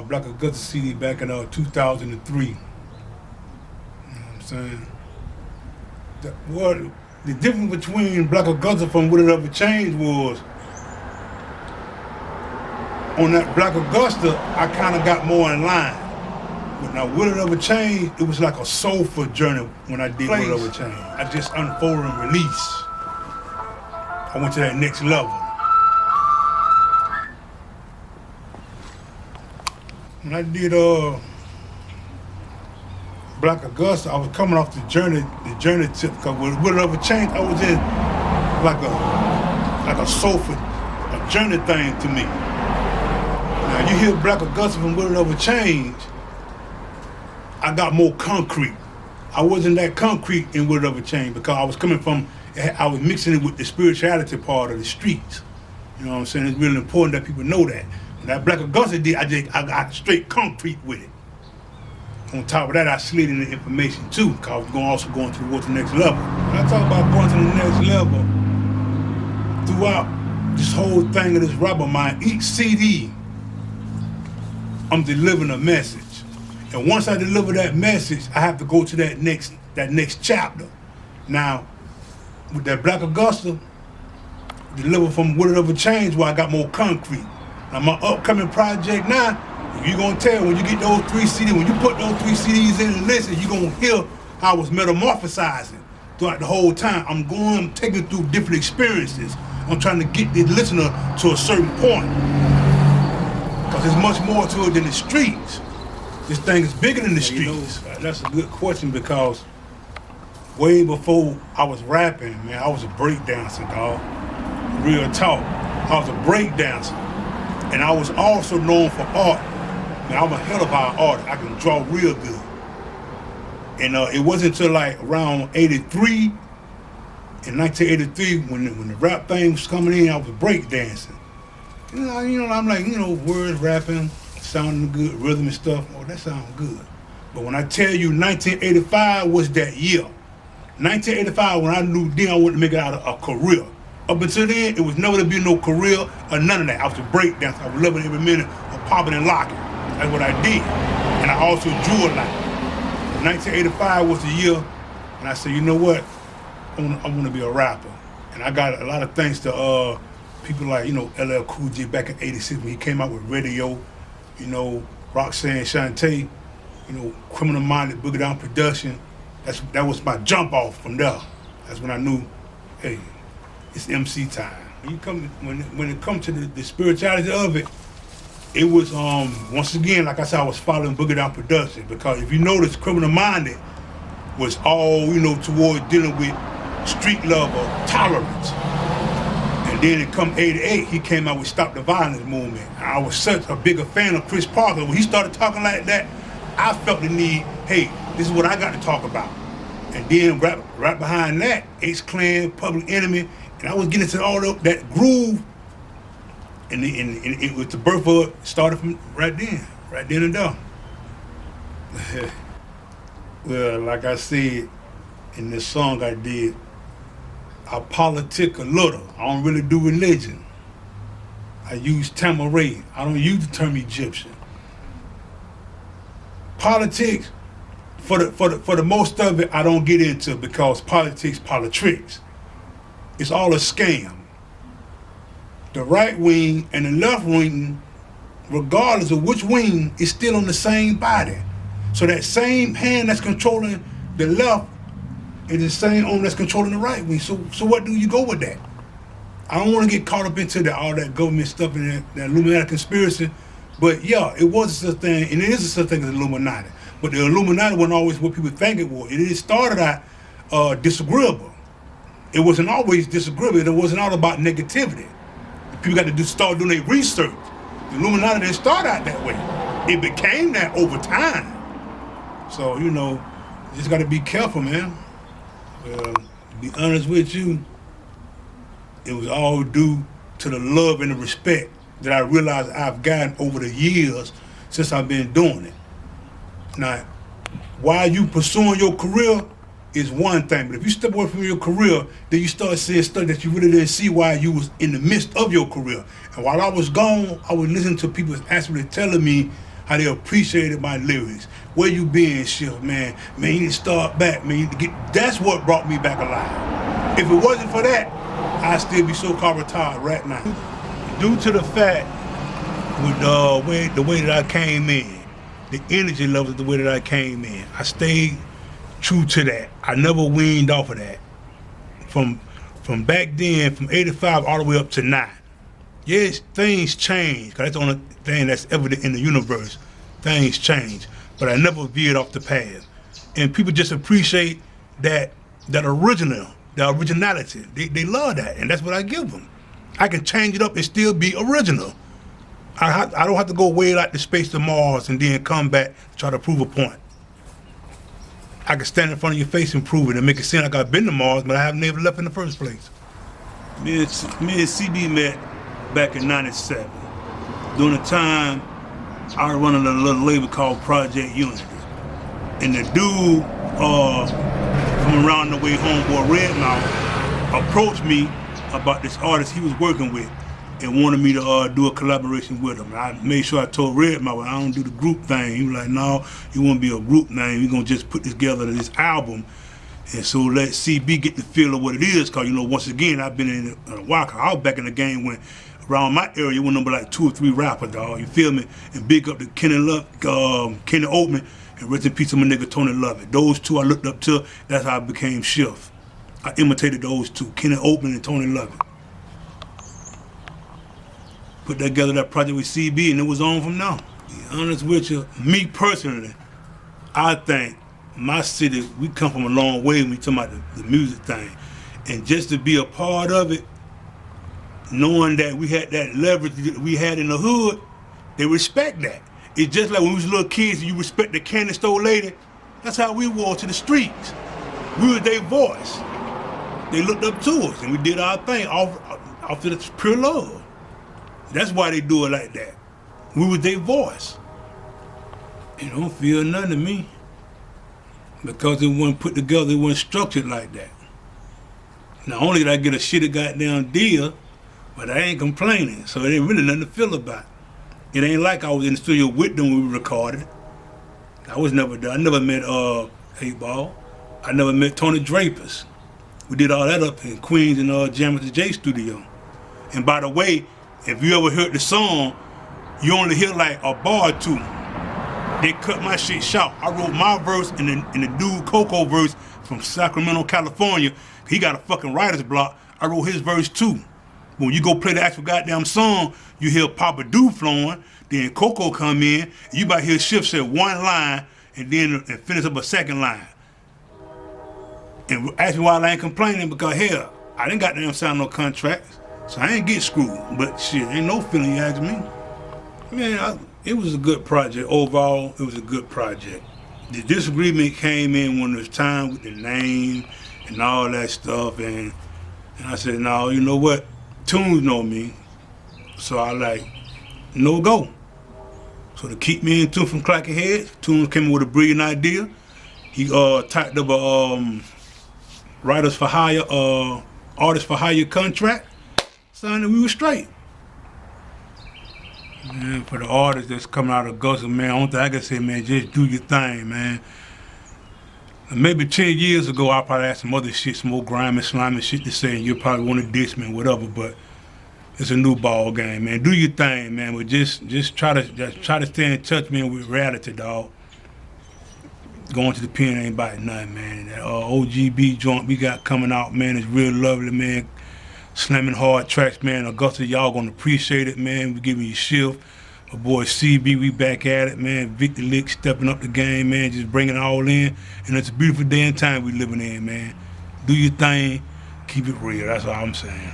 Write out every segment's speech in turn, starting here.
Black Augusta CD back in 2003. You know what I'm saying? The difference between Black Augusta from What It Ever Changed was, on that Black Augusta, I kind of got more in line. But now What It Ever Changed, it was like a soulful journey when I did What It Ever Changed. I just unfolded and released. I went to that next level. When I did Black Augusta, I was coming off the journey tip, because with What It Ever Changed, I was in like a soulful, a journey thing to me. Now you hear Black Augusta from What It Ever Changed, I got more concrete. I wasn't that concrete in What It Ever Changed because I was coming from, I was mixing it with the spirituality part of the streets. You know what I'm saying? It's really important that people know that. And that Black Augusta did, I got straight concrete with it. On top of that, I slid in the information too, because I was also going towards the next level. When I talk about going to the next level, throughout this whole thing of this rap of mine, each CD, I'm delivering a message. And once I deliver that message, I have to go to that next chapter. Now, with that Black Augusta, deliver from What It Ever Changed, where I got more concrete. Now my upcoming project now, you're gonna tell when you get those 3 CDs, when you put those 3 CDs in and listen, you're gonna hear how I was metamorphosizing throughout the whole time. I'm taking through different experiences. I'm trying to get the listener to a certain point. Because there's much more to it than the streets. This thing is bigger than the streets. You know, that's a good question, because way before I was rapping, man, I was a breakdancer, dog. Real talk. I was a breakdancer. And I was also known for art. Man, I'm a hell of an artist. I can draw real good. And it wasn't until like around 83, in 1983, when the rap thing was coming in, I was breakdancing. You know, I'm like, words, rapping, sounding good, rhythm and stuff. Oh, that sounds good. But when I tell you 1985 was that year, 1985, when I knew then I wanted to make it out of a career. Up until then, it was never to be no career or none of that. I was a breakdancer. I was loving every minute of popping and locking. That's what I did. And I also drew a lot. 1985 was the year, and I said, you know what? I want to be a rapper. And I got a lot of thanks to people like, LL Cool J back in 86 when he came out with Radio, Roxanne Shante, Criminal Minded, Boogie Down Production. That was my jump off from there. That's when I knew, hey, it's MC time. When it comes to the spirituality of it, it was once again, like I said, I was following Boogie Down Production, because if you notice, Criminal Minded was all towards dealing with street level tolerance. And then it come 88, he came out with Stop the Violence movement. I was such a bigger fan of Chris Parker. When he started talking like that, I felt the need, hey, this is what I got to talk about. And then right behind that, H-Clan, Public Enemy, and I was getting into all that groove, and it was the birth of it started from right then and there. Well, like I said in this song I did, I politic a little. I don't really do religion. I use Tamaray. I don't use the term Egyptian. Politics, for the most of it, I don't get into, because politics. It's all a scam. The right wing and the left wing, regardless of which wing, is still on the same body. So that same hand that's controlling the left is the same arm that's controlling the right wing. So what do you go with that? I don't want to get caught up into all that government stuff and that Illuminati conspiracy, but yeah, it was a such thing, and it is a such thing as Illuminati. But the Illuminati wasn't always what people think it was. It started out disagreeable. It wasn't always disagreeable. It wasn't all about negativity. People got to start doing their research. The Illuminati didn't start out that way. It became that over time. So, you just got to be careful, man. To be honest with you, it was all due to the love and the respect that I realized I've gotten over the years since I've been doing it. Now, while you pursuing your career, is one thing. But if you step away from your career, then you start seeing stuff that you really didn't see while you was in the midst of your career. And while I was gone, I was listening to people actually telling me how they appreciated my lyrics. Where you been, Shift, man? Man, you need to start back, man. You need to get. That's what brought me back alive. If it wasn't for that, I'd still be so-called retired right now. Due to the fact with the way that I came in, the energy levels, the way that I came in, I stayed true to that. I never weaned off of that. From back then, from 85 all the way up to now. Yes, things change, because that's the only thing that's evident in the universe. Things change. But I never veered off the path. And people just appreciate that originality. They love that, and that's what I give them. I can change it up and still be original. I don't have to go way out to space to Mars and then come back to try to prove a point. I can stand in front of your face and prove it and make it seem like I've been to Mars, but I have never left in the first place. Me and CB met back in '97. During the time, I was running a little label called Project Unity. And the dude from around the way, homeboy Redmouth, approached me about this artist he was working with and wanted me to do a collaboration with him. And I made sure I told Redmouth, I don't do the group thing. He was like, no, you want to be a group name. You're going to just put together this album. And so let CB get the feel of what it is, because, once again, I've been in it a while. I was back in the game when, around my area, when number like 2 or 3 rappers, dog. You feel me? And big up to Kenny Oatman, and rest in peace to my nigga Tony Lovett. Those two I looked up to. That's how I became Shift. I imitated those two, Kenny Oatman and Tony Lovett. Put together that project with CB, and it was on from now. To be honest with you, me personally, I think my city, we come from a long way when we talk about the music thing. And just to be a part of it, knowing that we had that leverage that we had in the hood, they respect that. It's just like when we was little kids and you respect the candy store lady. That's how we wore to the streets. We was their voice. They looked up to us and we did our thing off of the pure love. That's why they do it like that. We was their voice. It don't feel nothing to me, because it wasn't put together, it wasn't structured like that. Not only did I get a shitty goddamn deal, but I ain't complaining, so it ain't really nothing to feel about. It ain't like I was in the studio with them when we recorded. I was never there. I never met 8Ball. I never met Tony Drapers. We did all that up in Queens in Jam with the J studio. And by the way, if you ever heard the song, you only hear like a bar or two. They cut my shit short. I wrote my verse and the dude Coco verse from Sacramento, California. He got a fucking writer's block. I wrote his verse too. When you go play the actual goddamn song, you hear Papa Do flowing, then Coco come in, and you about hear Shift say one line and then finish up a second line. And ask me why I ain't complaining, because hell, I didn't goddamn sign no contracts, so I ain't get screwed. But shit, ain't no feeling, you ask me. Man, it was a good project. Overall, it was a good project. The disagreement came in when it was time with the name and all that stuff, and I said, no, you know what? Tunes know me, so I like, no go. So to keep me in tune from clacking heads, Tunes came in with a brilliant idea. He typed up a writers for hire, artists for hire contract, signed, and we were straight. Man, for the artists that's coming out of Augusta, man, I don't think I can say, man, just do your thing, man. And maybe 10 years ago, I probably had some other shit, some more grimy, slimy shit to say, and you probably want to diss me, whatever. But it's a new ball game, man. Do your thing, man. But just try to stay in touch, man, with reality, dog. Going to the pen ain't about nothing, man. And that OGB joint we got coming out, man, is real lovely, man. Slamming hard tracks, man. Augusta, y'all gonna appreciate it, man. We giving you Shift. My boy CB, we back at it, man. Victor Lick stepping up the game, man. Just bringing it all in. And it's a beautiful day and time we living in, man. Do your thing. Keep it real. That's all I'm saying.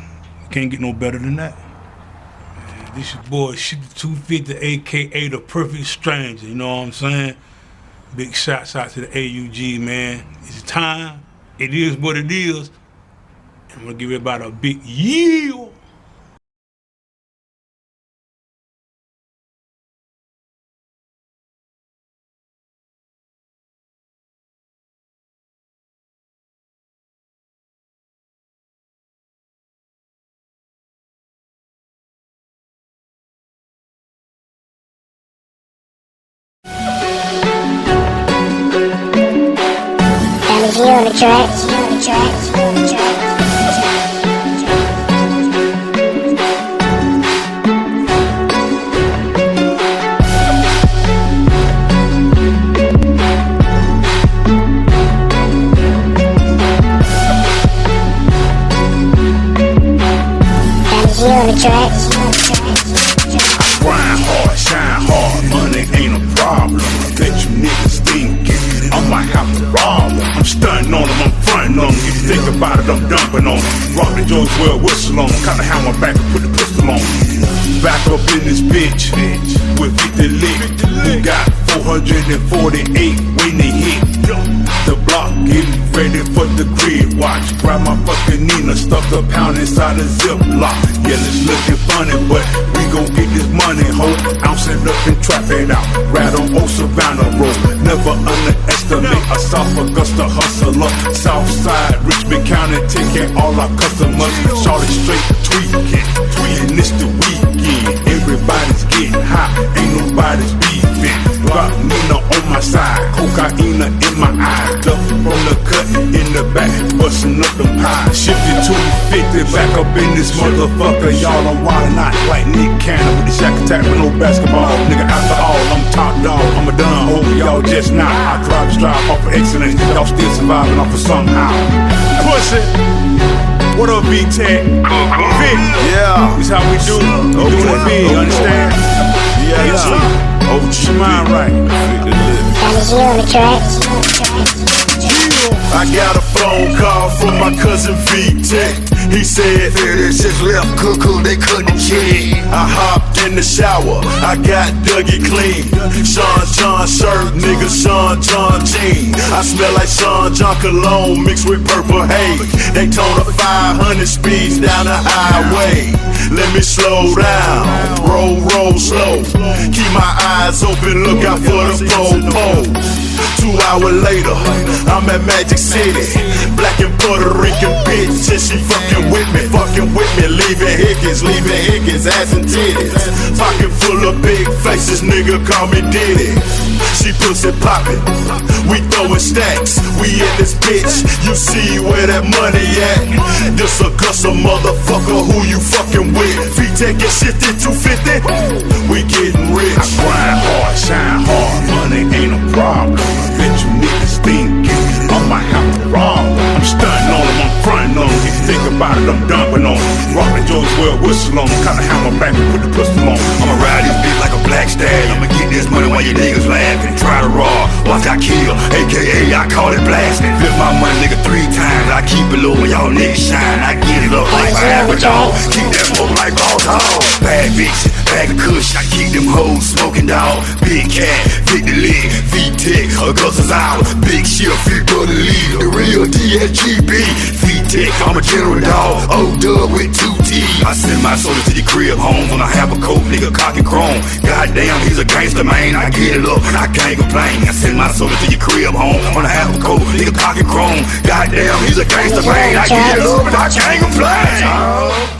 Can't get no better than that. Man, this your boy Shiftee 250, a.k.a. The Perfect Stranger. You know what I'm saying? Big shouts out to the AUG, man. It's time. It is what it is. I'm gonna give it about a big yield. on the track. On the track. Grind hard, shine hard, money ain't a problem. I bet you niggas thinking I might have to rob them. I'm stunting on them, I'm fronting on them. You think about it, I'm dumping on them. Rock the George Well whistle on them. Kinda have my back and put the pistol on them. Back up in this bitch with 50 lit. We got 448 waiting to hit the block, getting ready for the grid. Watch, grab my fucking Nina, stuff the pound inside a ziplock. Yeah, it's looking funny, but we gon' get this money, ho. Ounce it up and trap it out. Right on Old Savannah Road. Never underestimate a South Augusta hustler. Southside, Richmond County, taking all our customers. Charlotte straight tweaking, and it's the weekend. Everybody's getting hot, ain't nobody's beefing. Rock Nina on my side, cocaine in my eye. Duff from the cut in the back, bustin' up the pie. Shiftee 250, back up in this motherfucker. Y'all are wildin' out like Nick Cannon with the shack attack with no basketball. Nigga, after all, I'm top dog. I'm a done over y'all just now. I drive off of excellence. Y'all still surviving off of somehow. Push it. What up, B-Tech? Vic. Yeah. This how we do. We doing it big, understand? Yeah. Get your mind right. On the track. I got a phone call from my cousin V-Tech. He said, that shit left cuckoo, they cut the check. I hopped in the shower, I got Dougie clean. Sean John shirt, nigga Sean John jeans. I smell like Sean John cologne mixed with purple haze. Daytona 500 speeds down the highway. Let me slow down, roll slow. Keep my eyes open, look out for the pole. 2 hours later, I'm at Magic City. Black and Puerto Rican bitch, and she fucking with me, leaving Hickens, ass and titties. Pocket full of big faces, nigga call me Diddy. She pussy poppin', we throwin' stacks. We in this bitch, you see where that money at? This Augusta motherfucker, who you fucking with? V-Tech and Shiftee 250, we getting rich. I grind hard, shine hard, money ain't a problem. I bet you niggas thinking I might have to rob them. I'm stunting on them, I'm fronting on them. If you think about it, I'm dumping on them. Rock the George Well whistle on them. Kinda have my back and put the pistol on them. I'ma ride this bitch like a black stag. I'ma get this money while you niggas laughing. Try to rob, watch I kill, AKA I call it blasting. Flip my money nigga 3 times, I keep it low when y'all niggas shine. I get it up like my dog. Keep that smoke like ball tall. Bad bitch, bag of kush, I keep them hoes smoking dog. Big cat, fit the lid, V-Tech, Augusta's out. Big shit, fit for the lead, the real DSGB. V-Tech, I'm a general dog, O-Dub with 2 T's. I send my soldiers to the crib home when I have a coat, nigga cock and chrome. Goddamn, he's a gangster man, I get it up and I can't complain. I send my soldiers to your crib home when I have a coat, nigga cock and chrome. Goddamn, he's a gangster man, I get it up and I can't complain.